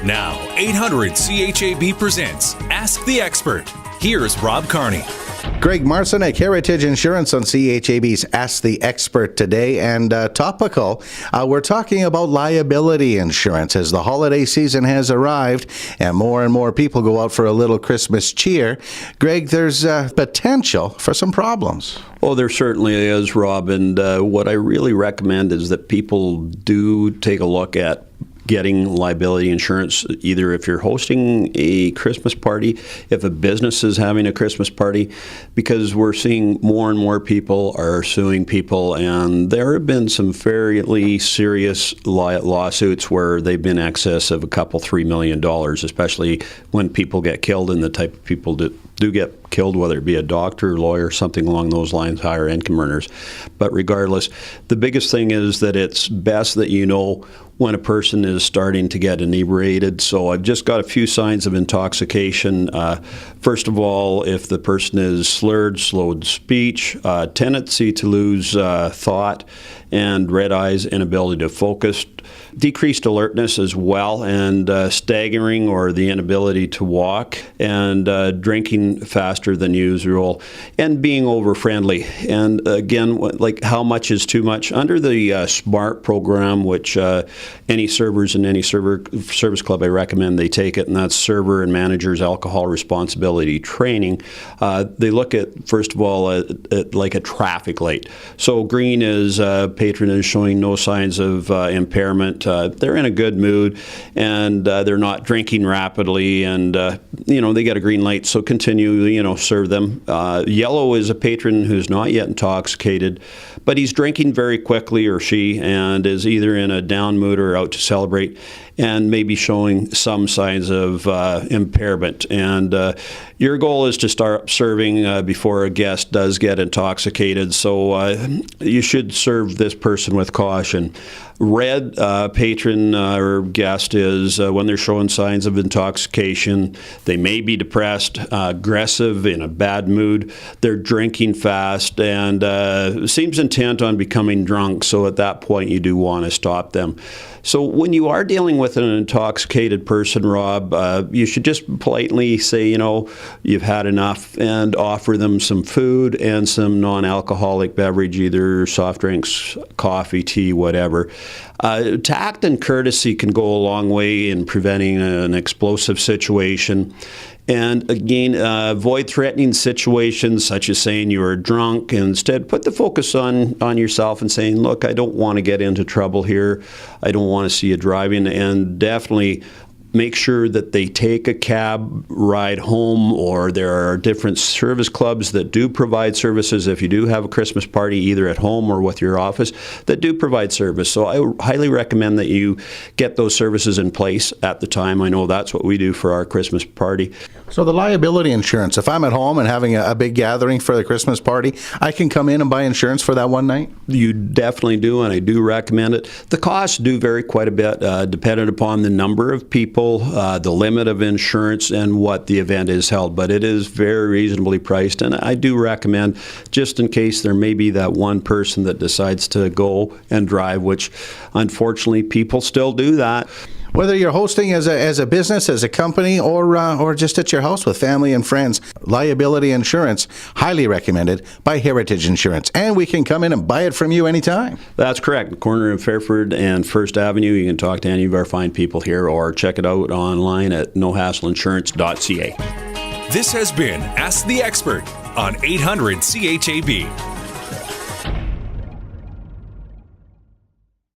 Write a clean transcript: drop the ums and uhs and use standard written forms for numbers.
Now, 800 CHAB presents Ask the Expert. Here's Rob Carnie. Greg Marcyniuk, Heritage Insurance on CHAB's Ask the Expert today. And topical, we're talking about liability insurance as the holiday season has arrived and more people go out for a little Christmas cheer. Greg, there's potential for some problems. Oh, there certainly is, Rob. And what I really recommend is that people do take a look at getting liability insurance, either if you're hosting a Christmas party, if a business is having a Christmas party, because we're seeing more and more people are suing people, and there have been some fairly serious lawsuits where they've been in excess of $3 million, especially when people get killed, and the type of people that do get killed, whether it be a doctor, lawyer, something along those lines, higher income earners. But regardless, the biggest thing is that it's best that you know when a person is starting to get inebriated. So I've just got a few signs of intoxication. First of all, if the person is slowed speech, tendency to lose thought, and red eyes, inability to focus, decreased alertness as well, and staggering or the inability to walk, and drinking faster than usual, and being over-friendly. And again, like how much is too much? Under the SMART program, which any servers in any service club, I recommend they take it, and that's Server and Managers Alcohol Responsibility Training. They look at, first of all, at like a traffic light. So green is patron is showing no signs of impairment. They're in a good mood, and they're not drinking rapidly, and they get a green light, so continue, serve them. Yellow is a patron who's not yet intoxicated, but he's drinking very quickly, or she, and is either in a down mood or out to celebrate, and maybe showing some signs of impairment. And your goal is to start serving before a guest does get intoxicated, so you should serve this person with caution. Red patron or guest is when they're showing signs of intoxication. They may be depressed, aggressive, in a bad mood. They're drinking fast, and seems intent on becoming drunk. So at that point, you do want to stop them. So when you are dealing with an intoxicated person, Rob, you should just politely say, you've had enough, and offer them some food and some non-alcoholic beverage, either soft drinks, coffee, tea, whatever. Tact and courtesy can go a long way in preventing an explosive situation. And again, avoid threatening situations such as saying you were drunk. Instead, put the focus on yourself and saying, look, I don't want to get into trouble here. I don't want to see you driving. And definitely make sure that they take a cab ride home, or there are different service clubs that do provide services if you do have a Christmas party, either at home or with your office, that do provide service. So I highly recommend that you get those services in place at the time. I know that's what we do for our Christmas party. So the liability insurance, if I'm at home and having a big gathering for the Christmas party, I can come in and buy insurance for that one night? You definitely do, and I do recommend it. The costs do vary quite a bit, dependent upon the number of people, the limit of insurance, and what the event is held. But it is very reasonably priced, and I do recommend, just in case there may be that one person that decides to go and drive, which unfortunately people still do that. Whether you're hosting as a business, as a company, or just at your house with family and friends, liability insurance, highly recommended by Heritage Insurance. And we can come in and buy it from you anytime. That's correct. The corner of Fairford and First Avenue. You can talk to any of our fine people here, or check it out online at nohassleinsurance.ca. This has been Ask the Expert on 800 CHAB.